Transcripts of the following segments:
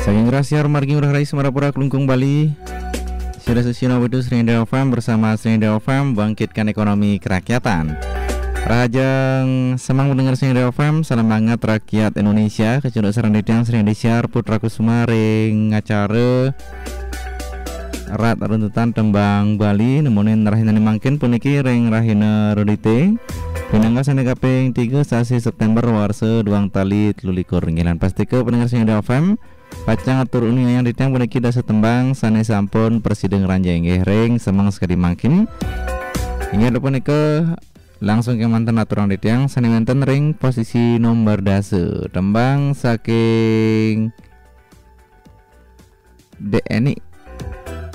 Saking rasiar margi urah rai Semarapura Kelungkung Bali. Sudah sesino bedu Serinda FM bersama Serinda FM bangkitkan ekonomi kerakyatan. Rajang semang mendengar Serinda FM, salam hangat rakyat Indonesia. Kecuduk saranditiang Serinda Siar Putra Kusuma ring acara Rat runtutan tembang Bali nemunin rahina mangkin puniki ring rahina rodite. Pinangga sane kaping 3 sasi September warse duang tali lulikur ngilan pasti ke pendengar Serinda FM. Pacang atur uni yang ditang puniki dasa tembang sane sampun presiden ranjang ring semang sekali makin. Hingga puniki langsung ke mantan aturan ditang sane mantan ring posisi nomor dasa tembang saking DNI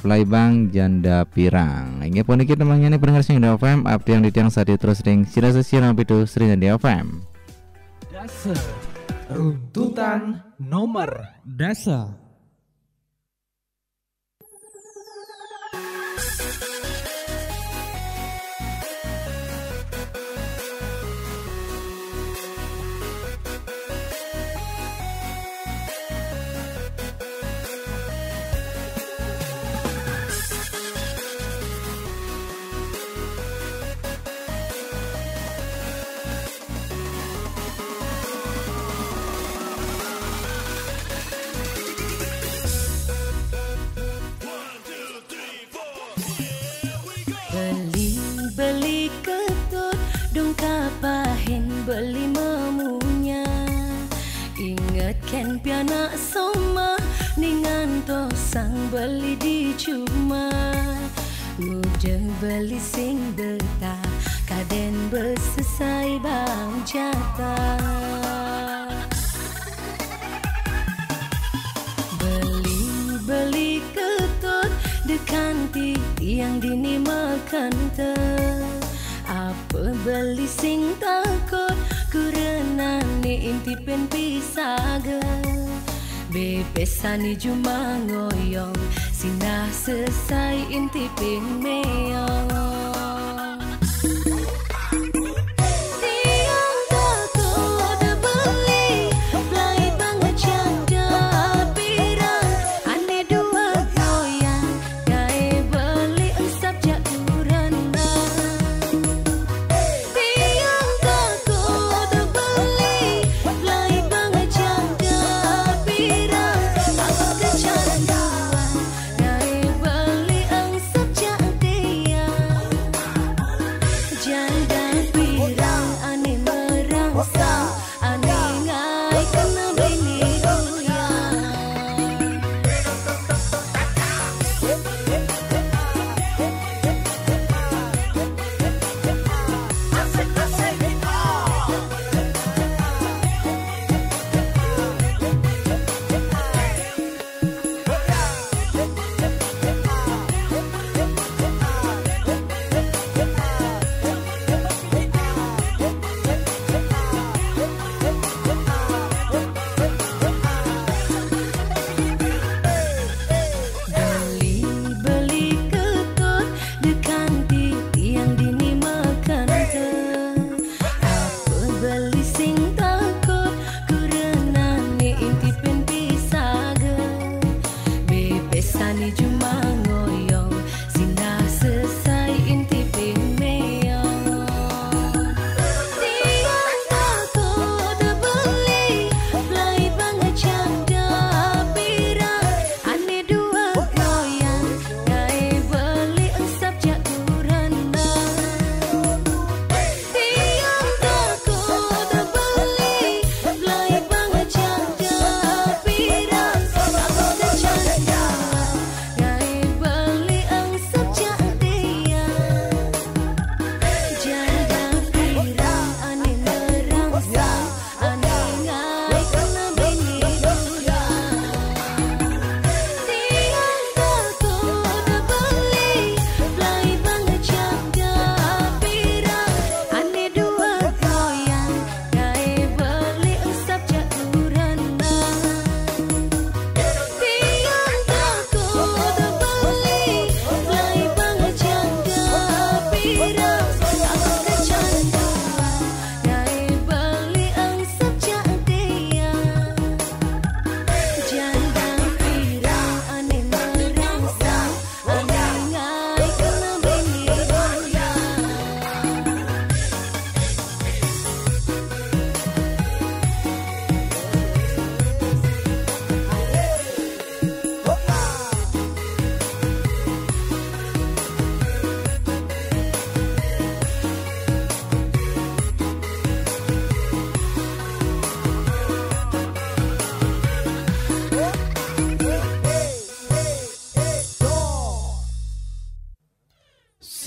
Playbang Janda Pirang. Hingga puniki tembangnya nih pendengar Serinda FM update yang ditang saat terus ring sira sesira pitu Serinda FM. Dasa runtutan nomor dasa. Beli ketut dong kapahin beli memunya. Ingatkan pianak soma ningan tosang beli di cuma. Udah beli sing betah kaden bersesai bang jatah. Beli ketut dekanti yang dini makan te. Apa beli sing takut kurena ni intipen pisaga. Bebesani cuma ngoyong sinah selesai intipin meong.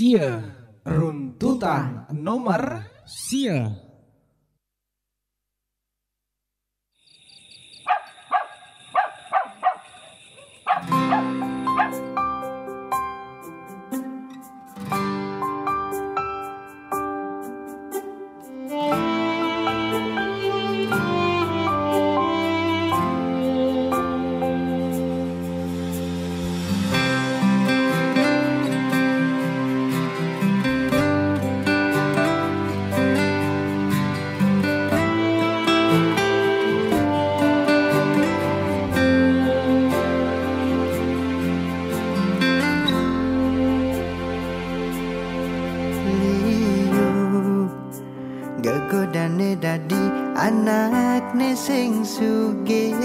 Sia runtutan nomor Sia. Gegodane dadi anak ne sing sugih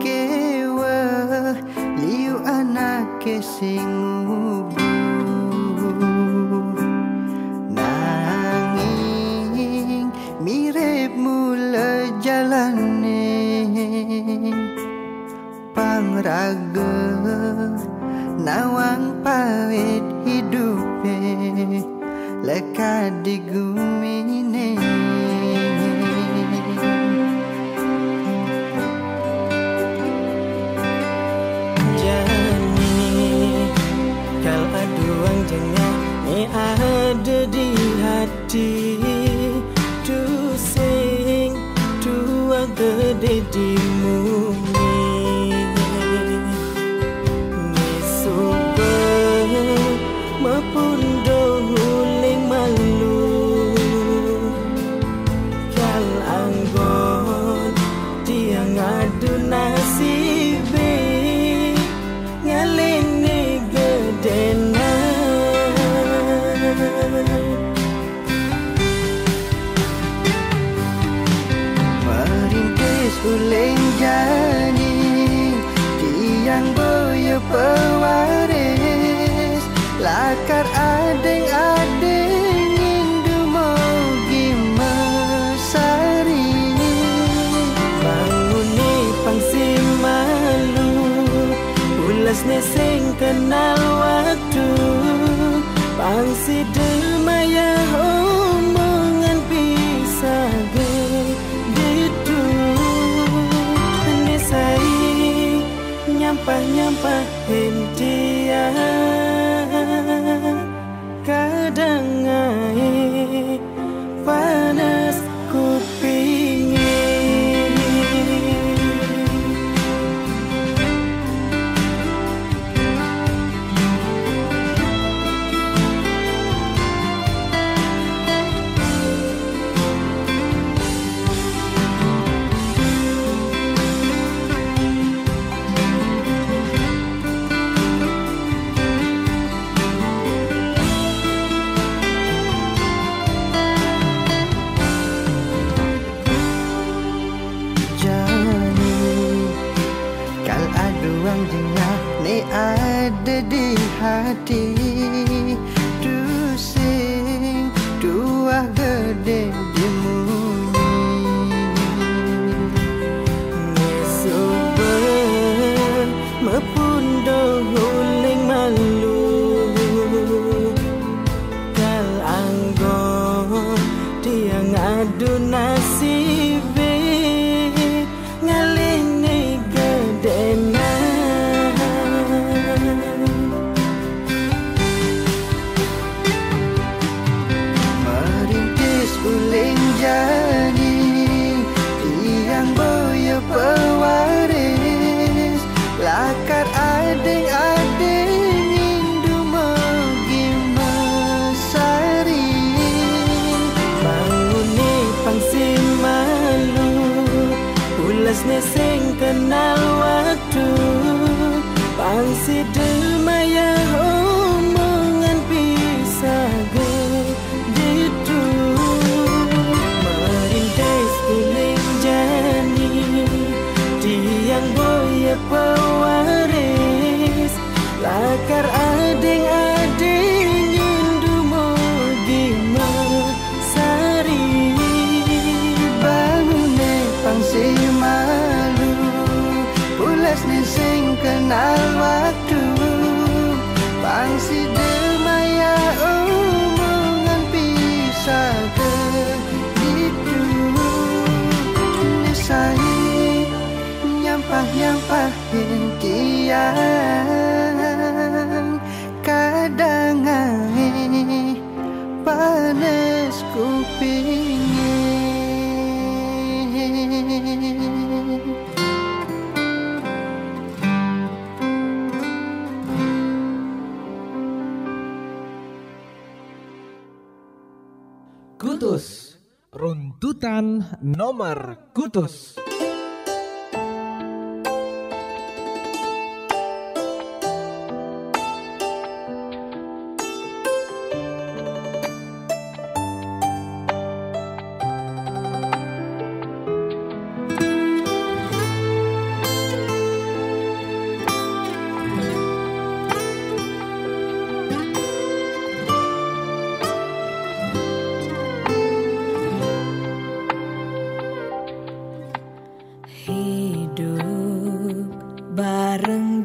kewe liu anak sing ubu nanging mirip mula jalane pangraga nawang pawit hidupe leka digumine jani kal aduang jengah ada di hati tu sing tua gede di mumi ni super mapundo nasibe ngalene gedena merintis uleng jani tiang boyo pewaris lakar adeng-adeng indu mogi mesari ulas neseng kenal waktu pangsi demaya omongan pisah gitu nesai nyampah hentia kadang ai panas kupingin ada di hati tu sing dua gede di muni nesuber mepundo huling malu kal anggon dia ngadu nasibe ngalene gedena jani tiang boyo pewaris lakar adeng-adeng indu mogi mesari bangune pangsi malu ulas neseng kenal waktu pangsi demaya omongan pisah gitu tiang boya pewaris lakar adeng-adeng indu mogi mesari bangune pangsi malu ulas neseng kenal waktu pangsi demaya yang pahing kian kadang ae panas kupingin. Kutus, runtutan nomor kutus.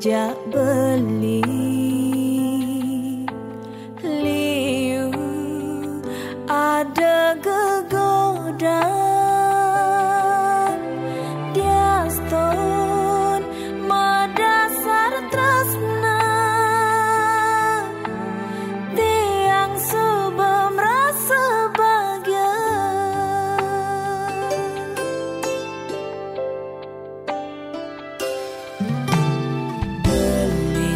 Jak beli liu ada gegoda dia ston madasar tresna tiang sebab rasa bahagia beli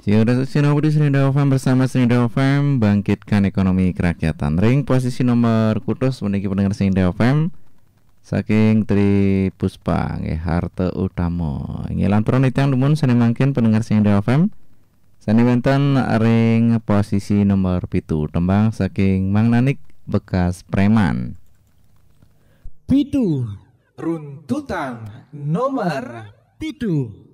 Sudah Sinau di Serinda FM bersama Serinda FM bangkitkan ekonomi kerakyatan. Ring posisi nomor kutus meniki pendengar Serinda FM saking Tri Puspa nggih Harta Utama. Ngilan pranitian lumun sane mangkin pendengar Serinda FM. Sane wonten ring posisi nomor 7 tembang saking Mang Nanik bekas preman. Pitu runtutan nomor pitu.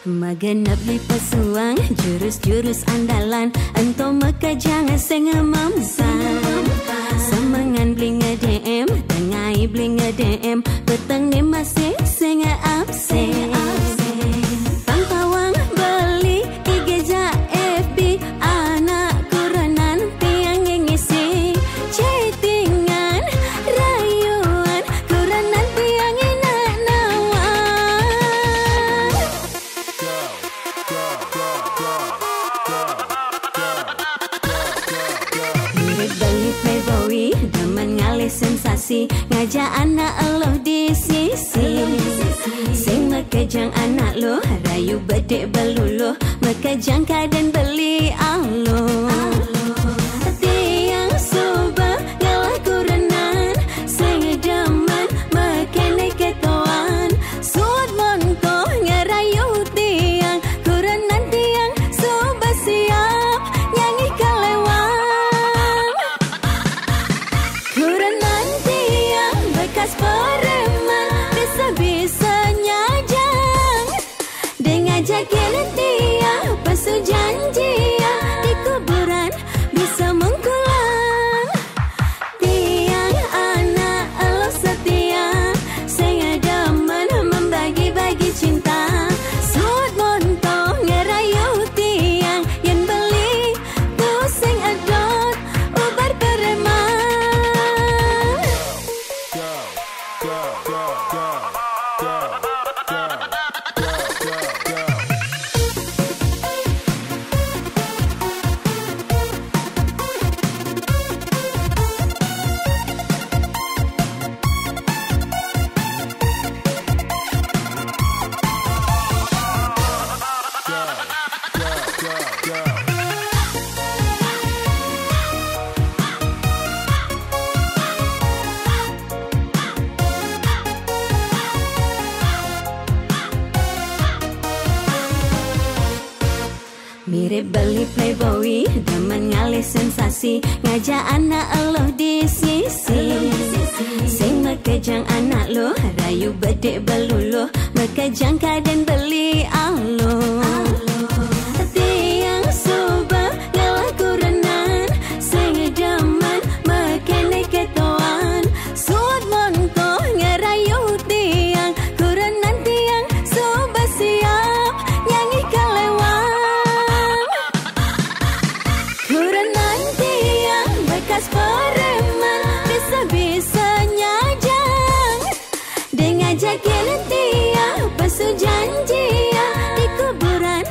Magenap di pesuang jurus-jurus andalan ento mekajang sing mamsang semangan bling DM tengai bling DM peteng ni masih sing absen pantawang beli igeja FB anak kuranan tiang ngisi chattingan rayuan kuranan tiang enak nawan. Beli playboy demen ngalih sensasi ngajak anak lo di sisi sing mekejang anak lo rayu bedek beluluh mekejang kaden beli alo tiang suba ngalah kurenan sing demen mekene ketoan suat monto ngerayu tiang kurenan tiang suba siap nyanyi kelewat. Kurenan tiang bekas preman bisa-bisa nyajang dengan jaket tiang pasu janji di kuburan bisa mengkulang tiang anak lo setia saya demen membagi-bagi cinta suat montong ngerayu tiang yang beli tuh sing adot ubar preman. Mirip beli playboy demen ngalih sensasi ngajak anak lo di sisi sing mekejang anak lo rayu bedek beluluh mekejang kaden beli alo tiang suba ngalah kurenan sing demen mekene ketoan suat monto ngerayu tiang kurenan tiang suba siap nyanyi kelewat. Kurenan tiang bekas preman bisa-bisa nyajang dengan jaket tiang pasu janji di kuburan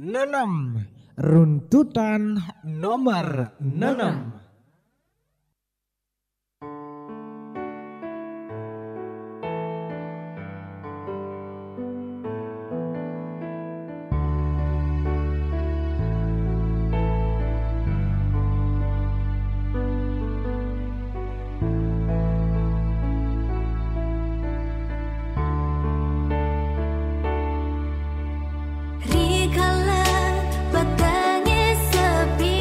6. Runtutan nomor 6. Rikala petangnya sepi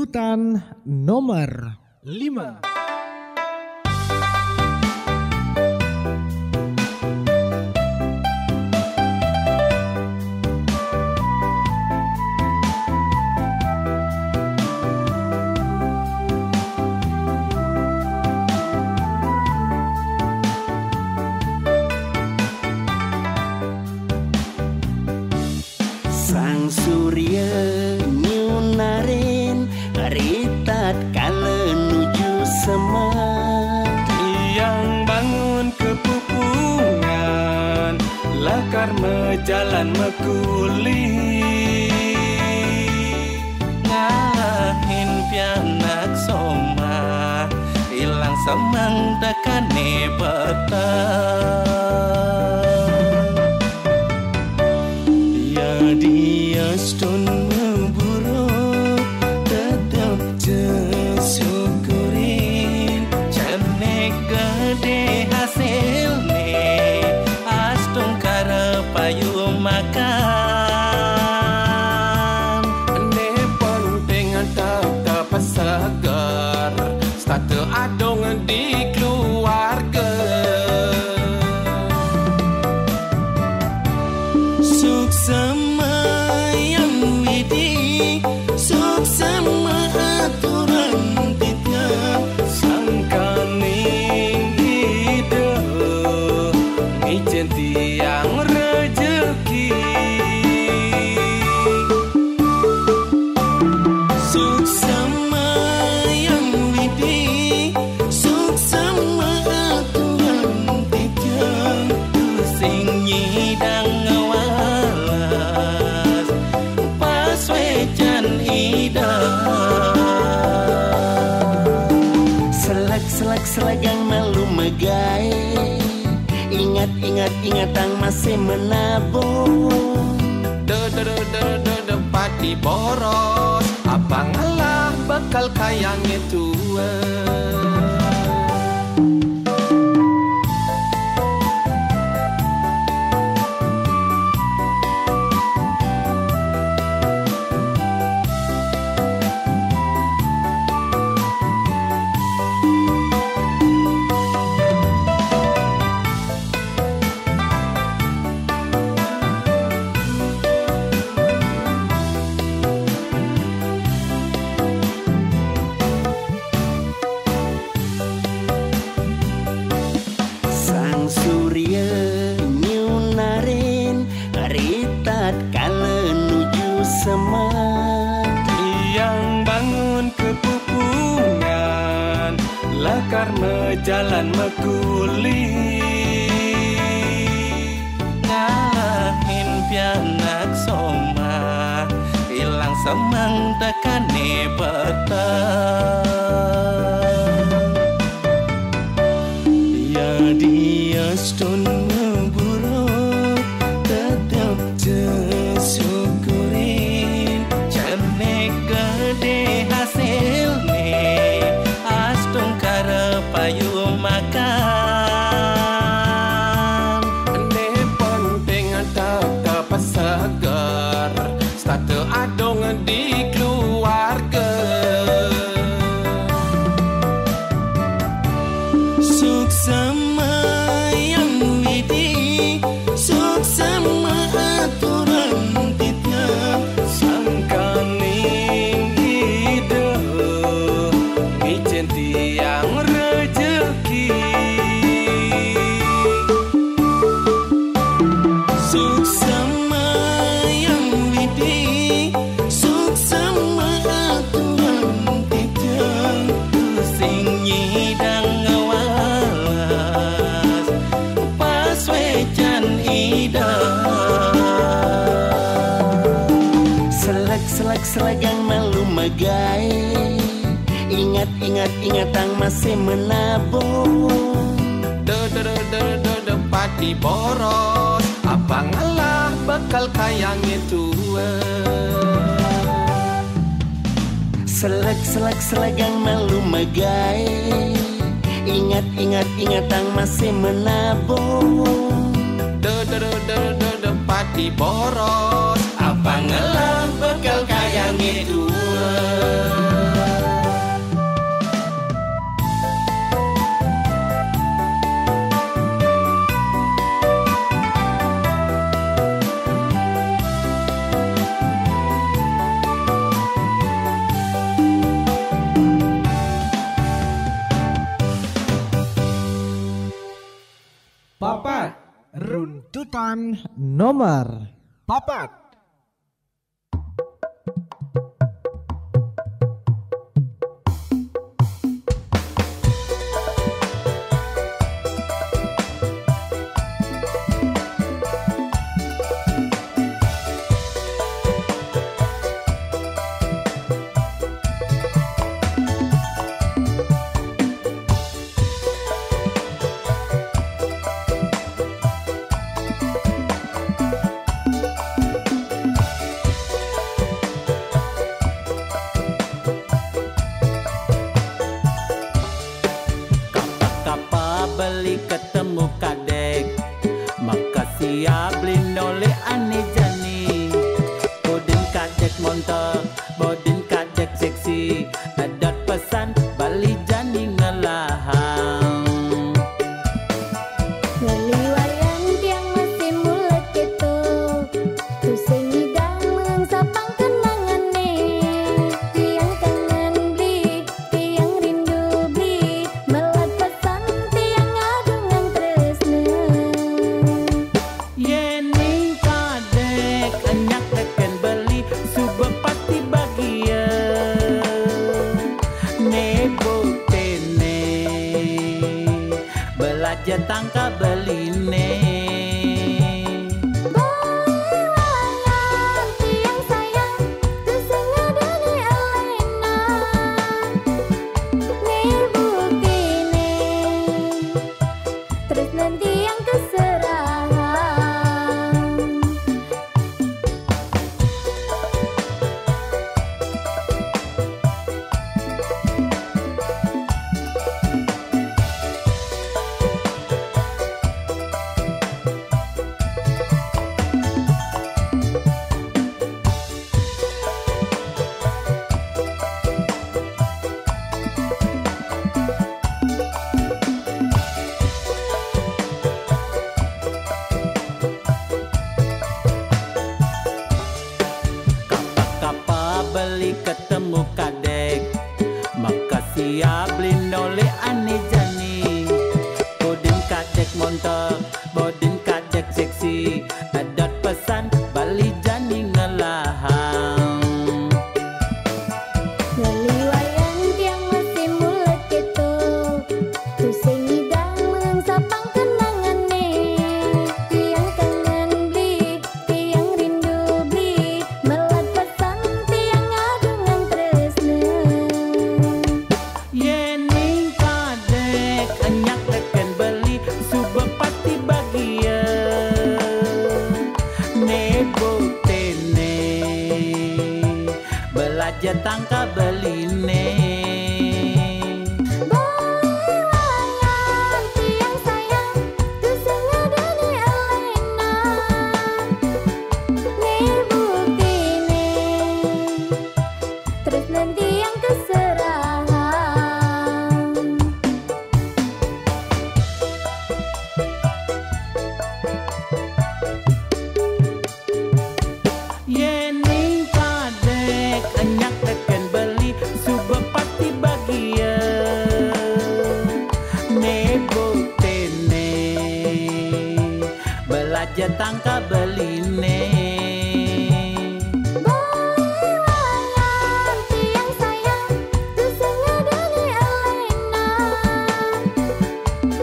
Runtutan nomor 5. Sang surya nyunarin ritat kala nuju semak, yang bangun kepupungan lakar mejalan mekuli, ngalahin pianak soma ilang semang dekane petang. Dia stun memburuk tetap syukurin, cenek gede hasilnya astung kara payu makan. Ane penting tetap segar statu adong di keluarga. Sama yang widi, sok sama aturan kita, sangkaning hidup, ngijen tiang rezeki. Sok sama yang widi, sok sama aturan kita, sing nyidang selagang malu megai, ingat-ingat-ingatan masih menabung. Pati boros, apa ngalah bakal kayangnya tua. Yang bangun kepupungan lakar mejalan mekuli, ngalahin pianak soma ilang semang dekane petang. Ya dia stun memburuk tetap syukurin, cenek gede hasilnya astung kara payu makan. Ane penting tetap segar statu adong di keluarga. Suk sama yang widi, suk sama aturan kita, sangkaning hidup, ngijen tiang rezeki. Suk sama yang widi, suk sama aturan kita, sing nyidang ngawalas pas wecan idam. Selagang malu megai, ingat-ingat-ingatan masih menabung. Pati boros, apa ngalah bakal kayangnya tua. Selagang malu megai, ingat-ingat-ingatan masih menabung. Pati boros, apa ngalah bakal kayangnya tua. Papat. Runtutan nomor 4. Tangka beline Bayang tiang sayang Tusengnya dari Elena Nih bukine Terus nanti yang keserahan beli ketemu kadek maka siap lindole ane jani bodin kadek montok bodin kadek seksi adat pesan bali jani ngelahang Lali wayang tiang masih mulet gitu Tuseng ngidang mengsapang kenangane Tiang kangen beli, tiang rindu beli Melat pesan tiang agungan tresna yening kadek enyak teken beli subeng pasti bagia nebo tene belajar tangka beline Bayang tiang sayang Tusengnya dari Elena Nih bukine Terus nanti yang keserahan yening kadek enyak teken beli subeng pasti bagia nebo tene belajar tangka beline Bayang tiang sayang Tusengnya dari Elena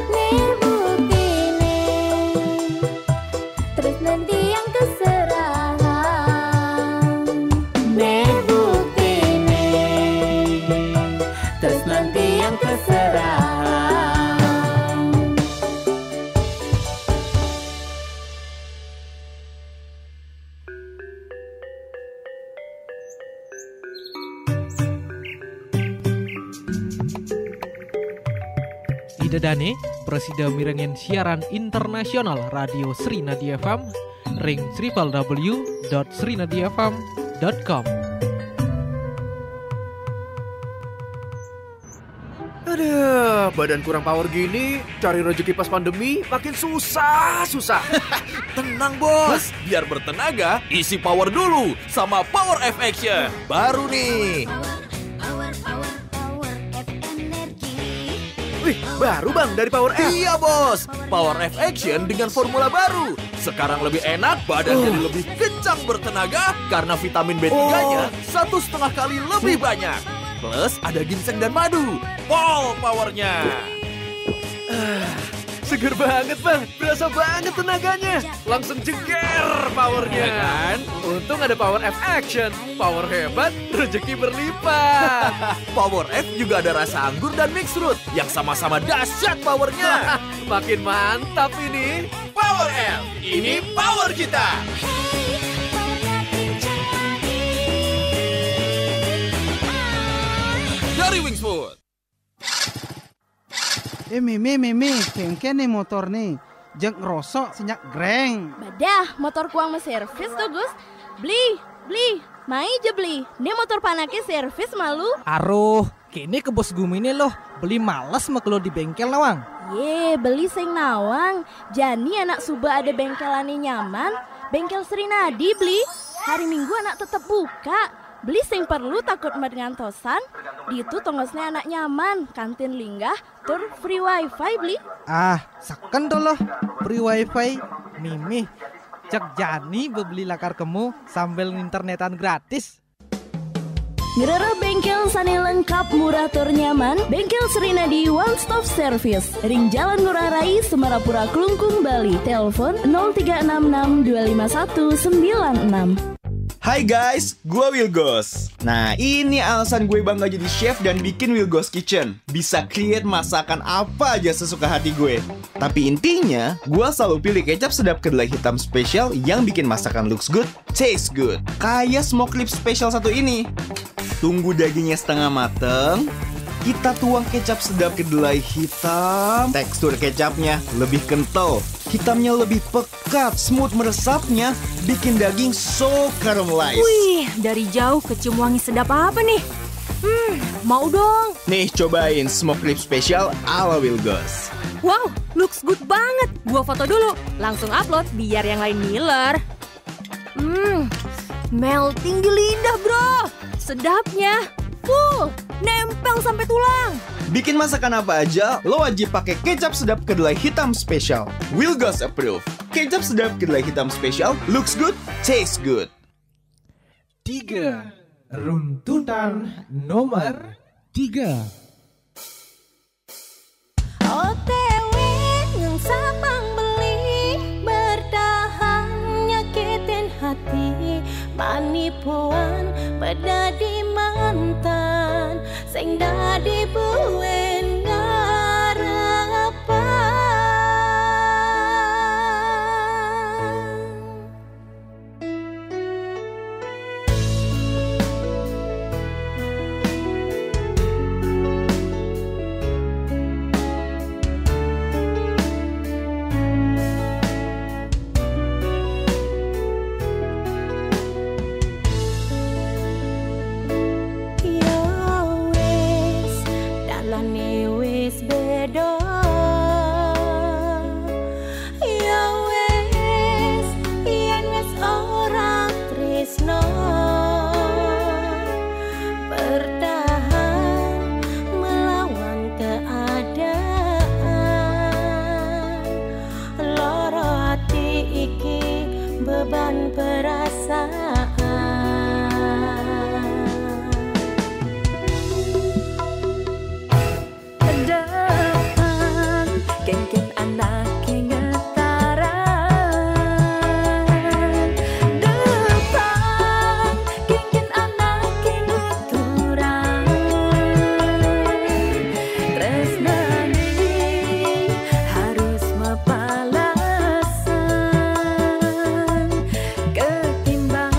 Nih bukine Terus nanti yang keserahan nebo tene terus nanti yang keserahan. Idadane, Presida mirengen siaran internasional Radio Sri Nadia FM, ring www.srinadiafm.com. Aduh, badan kurang power gini, cari rezeki pas pandemi makin susah. Tenang bos, biar bertenaga isi power dulu sama Power F Action. Baru nih. Power F energi. Wih, baru bang dari Power F. Iya bos, Power F Action dengan formula baru. Sekarang lebih enak, badan jadi lebih kencang bertenaga karena vitamin B3-nya 1,5 kali lebih banyak. Plus ada ginseng dan madu. Wow, powernya. Seger banget bang, berasa banget tenaganya. Langsung jeger powernya kan. Untung ada Power F Action. Power hebat, rezeki berlipat. Power F juga ada rasa anggur dan mixed fruit yang sama-sama dahsyat powernya. Makin mantap ini. Power F, ini power kita. Dari Wings Food. Mimi, kengken nih motor nih. Jeng rosok senyak greng. Badah, motor kuang me servis tuh Gus. Beli. Mai aja beli. Ini motor panaknya servis malu. Aruh, kini ke bos Gumine loh. Beli males maklo di bengkel nawang. Ye, beli sing nawang. Jani anak Suba ada bengkelannya nyaman. Bengkel Sri Nadi beli. Hari Minggu anak tetap buka. Beli sing perlu takut ngantosan. Di itu tongosnya anak nyaman. Kantin linggah, tur free wifi beli. Saken tuh loh. Free wifi. Mimi, cek Jani beli lakar kemu sambil internetan gratis. Ngerere bengkel sani lengkap murah tur nyaman. Bengkel Sri Nadi One Stop Service. Ring Jalan Ngurah Rai, Semarapura, Klungkung, Bali. Telepon 0366 25196. Hai guys, gue Wilgos. Nah, ini alasan gue bangga jadi chef dan bikin Wilgos Kitchen. Bisa create masakan apa aja sesuka hati gue. Tapi intinya, gue selalu pilih kecap sedap kedelai hitam spesial yang bikin masakan looks good, taste good. Kayak smoke rib spesial satu ini. Tunggu dagingnya setengah mateng. Kita tuang kecap sedap kedelai hitam. Tekstur kecapnya lebih kental. Hitamnya lebih pekat, smooth meresapnya, bikin daging so caramelized. Wih, dari jauh kecium wangi sedap apa nih? Mau dong. Nih, cobain smoke rib spesial ala Wilgos. Wow, looks good banget. Gua foto dulu, langsung upload biar yang lain ngiler. Melting di lidah bro. Sedapnya, nempel sampai tulang. Bikin masakan apa aja, lo wajib pakai kecap sedap kedelai hitam spesial. Wilgos approve. Kecap sedap kedelai hitam spesial, looks good, tastes good. 3. Runtutan nomor 3. OTW yang sabang beli bertahan nyakitin hati panipuan pada di mantan sing dadi buen ngarapan. Beban perasaan depan kengken anak kengetaran depan kengken anak kengeturan tresnani harus mapalasan ketimbang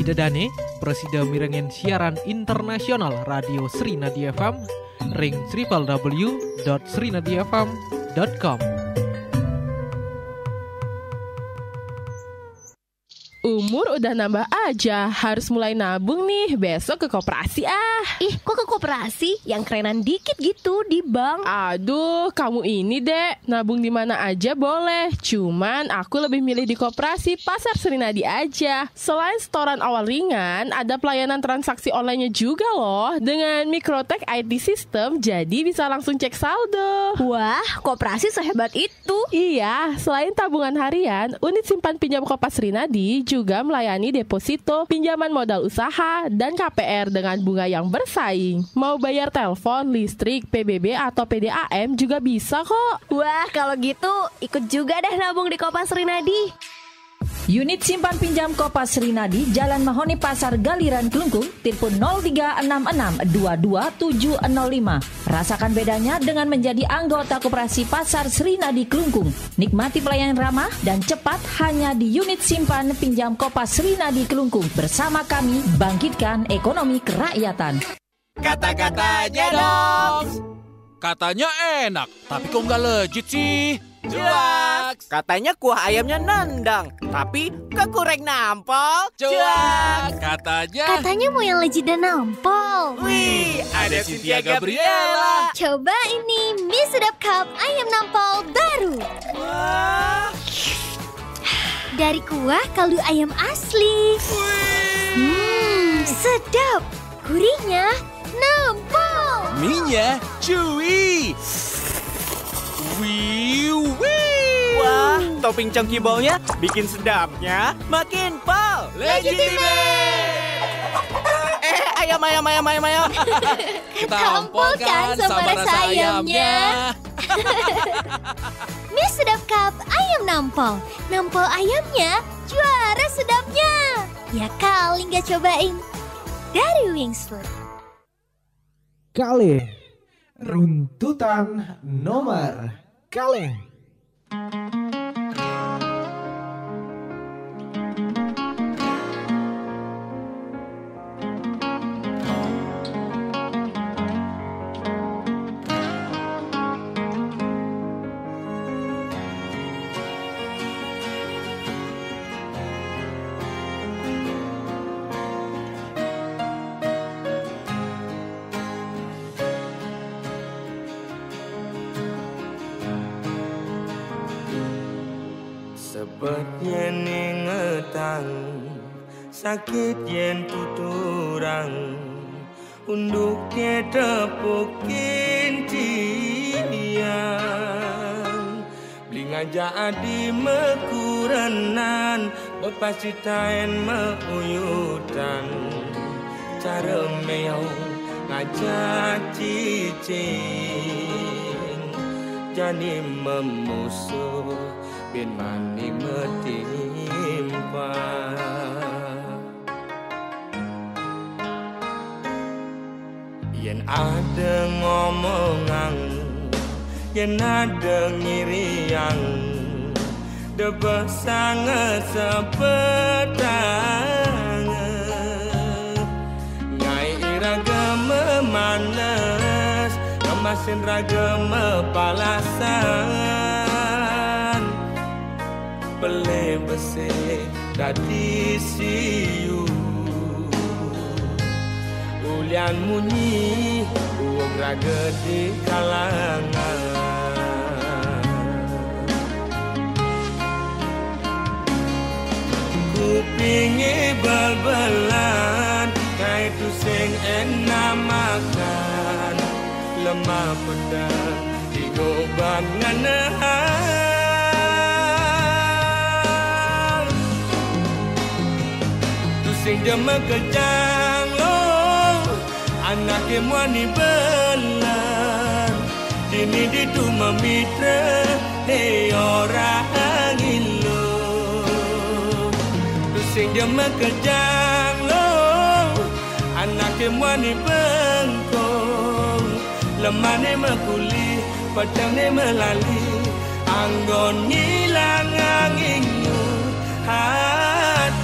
Dadane, Presida mirengen siaran internasional Radio Srinadi FM, ring www.srinadifm.com. Umur udah nambah aja, harus mulai nabung nih, besok ke koperasi ah. Ih, kok ke koperasi? Yang kerenan dikit gitu, di bank. Aduh, kamu ini dek, nabung di mana aja boleh. Cuman aku lebih milih di koperasi Pasar Srinadi aja. Selain setoran awal ringan, ada pelayanan transaksi online-nya juga loh. Dengan Microtech IT System, jadi bisa langsung cek saldo. Wah, koperasi sehebat itu. Iya, selain tabungan harian, unit simpan pinjam Kopas Srinadi juga melayani deposito, pinjaman modal usaha, dan KPR dengan bunga yang bersaing. Mau bayar telepon, listrik, PBB, atau PDAM juga bisa kok. Wah, kalau gitu ikut juga deh nabung di Kopas Srinadi. Unit simpan pinjam Kopas Srinadi, Jalan Mahoni Pasar Galiran Kelungkung, telepon 0366227705. Rasakan bedanya dengan menjadi anggota Koperasi Pasar Srinadi Kelungkung. Nikmati pelayanan ramah dan cepat hanya di unit simpan pinjam Kopas Srinadi Kelungkung. Bersama kami, bangkitkan ekonomi kerakyatan. Kata-katanya dong. Katanya enak, tapi kok nggak legit sih? Cuak. Katanya kuah ayamnya nendang, tapi kekurang nampol. Cuak. Katanya mau yang legit dan nampol. Wih, ada Cynthia Gabriela. Coba ini mie sedap cup ayam nampol baru. Wah. Dari kuah kaldu ayam asli. Sedap. Gurihnya nampol. Mie-nya chewy. Wah, topping chunky ball-nya bikin sedapnya makin pol. Legitimate. Ayam. Tampol kan sama rasa ayamnya. Mie sedap cup ayam nampol. Nampol ayamnya juara sedapnya. Ya kali nggak cobain. Dari Wings Food. Kaleng, runtutan nomor kaleng. Sebab yen ingetang sakit yen tuturang unduk tepukin tiang beli ngajak adi mekuranan bepasitain meuyutan cara meong ngajak cicing jani memusuh bin mani metimpa yen ada ngomongan yen ada ngiriang debes sangat sepetang ngai iraga memanas ngemasin raga mepalasan Bele bese dadi siu Ulian munyi uang raga di kalangan Kupingi bal-balan Kaitu sing enak makan Lemah pedang digoban nganahan Sing jama kejang lo Anake muani belan Dini ditu memitra Hei orang ilo Tu sing jama kejang lo Anake muani bengkong Lemane mekuli Padangnya melali Anggon ngilang anginyu hati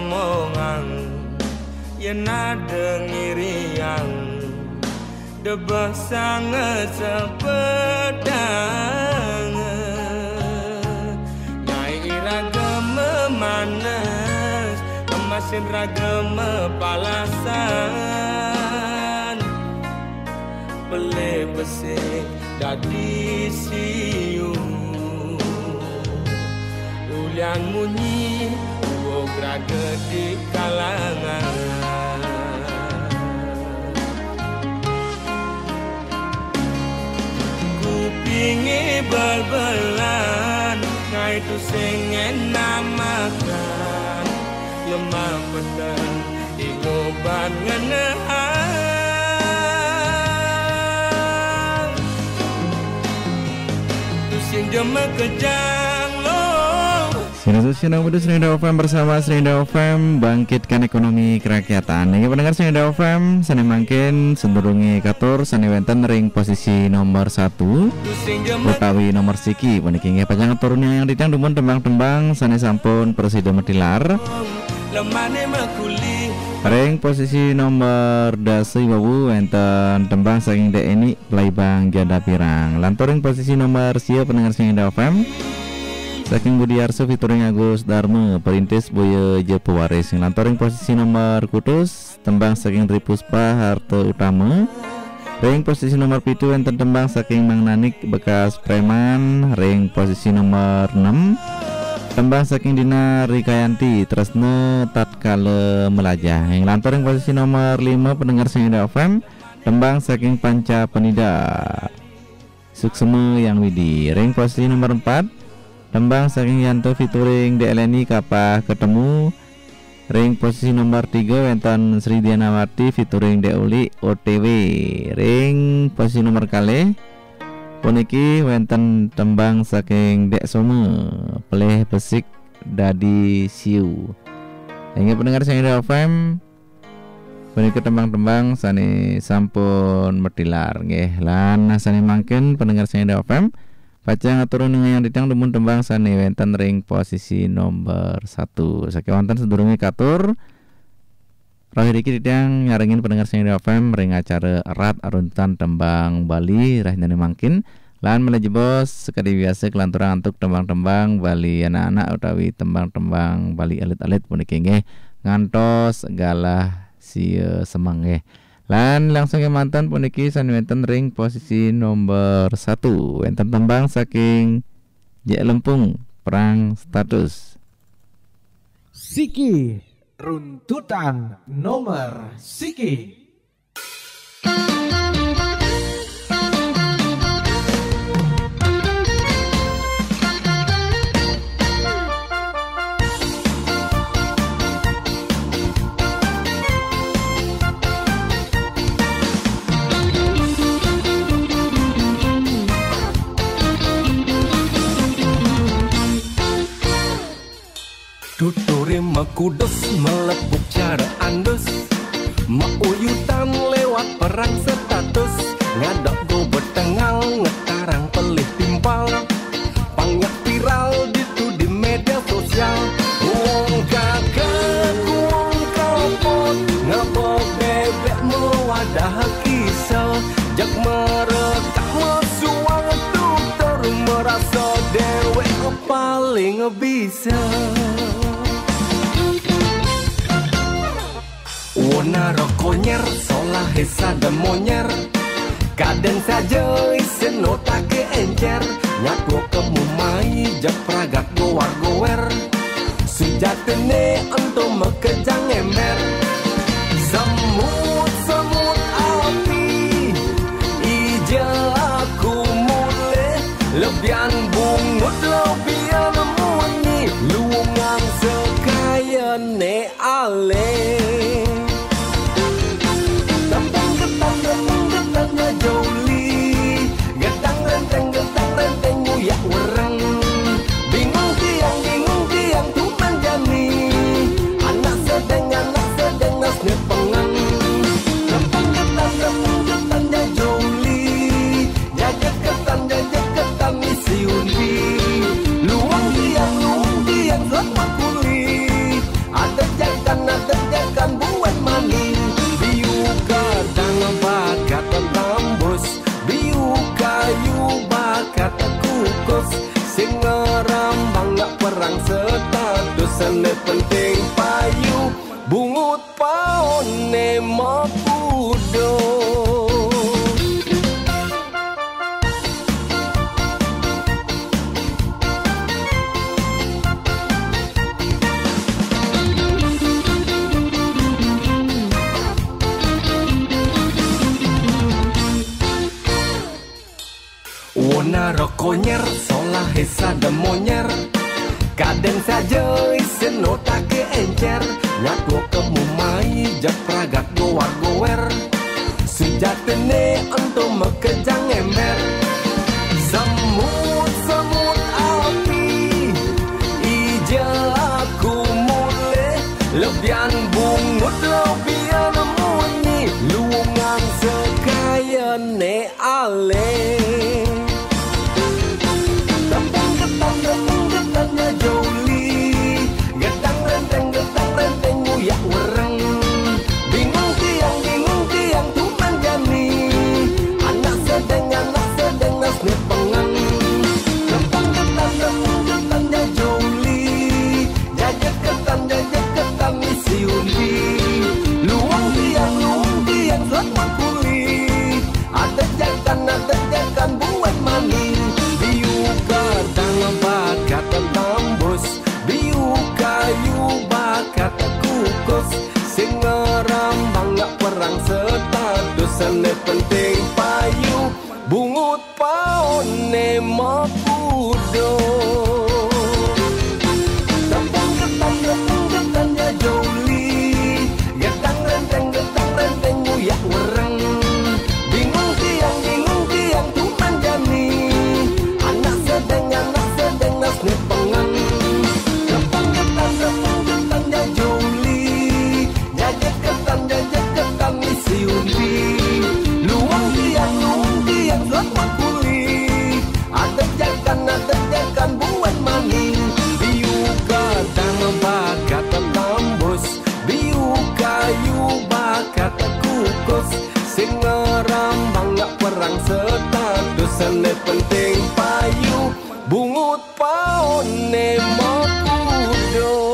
omongan yen ada ngiriang debah sangat sepedang nyai iragama manas emasin ragama palasan beli besik dadi siu ulian munyi uog raga di kalangan kupingi bal-balan ngai tu sengen namakan lemah petang di ngoban ngenehan tu sing jema kejang lo. Sinus Budus Serinda FM bersama Serinda FM bangkitkan ekonomi kerakyatan. Ini pendengar Serinda FM sane mangkin sendurungi katur sane wenten ring posisi nomor 1 utawi nomor siki puniki nggih panjang turunnya yang ditang dumun tembang-tembang sane sampun presiden metilar. Ring posisi nomor dasi wawu wenten tembang saking DNI Playbang Janda Pirang. Lanturing posisi nomor sia pendengar Serinda FM saking Budi Arso featuring Agus Dharma perintis Boyo Jepewaris. Lantoring posisi nomor kutus tembang saking Tri Puspa Harto Utama. Ring posisi nomor 7 enten tembang saking Mang Nanik bekas preman. Ring posisi nomor 6 tembang saking Dina Rikayanti Tresne tatkala melajah. Yang lantoring posisi nomor 5 pendengar Serinda FM tembang saking Panca Penida Suksema Yang Widi. Ring posisi nomor 4 tembang saking Yanto featuring DLNI Kapah Ketemu. Ring posisi nomor 3 wenten Sri Dianawati featuring Deuli OTW. Ring posisi nomor kali puniki wenten tembang saking Dek Some Peleh Besik Dadi Siu. Hingga pendengar Serinda FM puniki tembang-tembang sani sampun metilar nggih lan sani mangken pendengar Serinda FM Pacang aturun yang ditang demun tembang sani wenten ring posisi nomor 1. Saking wonten sedurunge katur Rohi Diki ditang nyaringin pendengar Serinda FM ring acara erat aruntan tembang Bali rahinane mangkin lan menuju bos sekali biasa kelanturan untuk tembang-tembang Bali anak-anak utawi tembang-tembang Bali alit-alit puniki nggih ngantos galah sia semang nggih. Lan langsung ke mantan puniki sani wenten ring posisi nomor 1 wenten tembang saking Jek Lempung Perang Status. Siki runtutan nomor Siki. Tuturi mekudus melepuk cara andus meuyutan lewat perang status ngadok go betengal ngetarang pelih timpal pangyak viral gitu di media sosial wong kakek wong kapot ngabok bebek mewadah kisah jak mereka mesuang tutur merasa dewek paling bisa. Wona rokonyer solah hesa dan monyer kadang saja isen otake encer nyatu kemumai jak pragak gowar-gower sejatene untuk mekejang ember semut api ija aku mulai lebihan bungut lebihan munyi luungan sekaya ne ale. Statusane penting payu bungut paone makudo. Wona rokonyer solah hesa demonyer kadang saja isen otake encer nyatu kemumai jak pragat gowar-gower sejatene untuk mekejang ember semut api ija aku mulai lebihan bungut lebihan munyi luungan sekaya ne ale getangnya joli getang renteng nguyak wereng bingung tiang tuh manjani anak sedeng nas nepengang getangnya joli jajet ketan isi undi luang tiang selamat kuli ada jakan buat mani biu kadang bakat tambus biu kayu bakat kukus sing ngerambang gak perang statusane penting payu bungut paone makudo getangnya joli getang renteng nguyak wereng bingung tiang tuh manjani anak sedeng nas nepengang getangnya joli jajet ketan isi undi luang tiang selamat kuli ada jakan buat mani biu kadang bakat tambus biu kayu bakat kukus sing ngerambang gak perang statusane penting payu bungut paone makudo.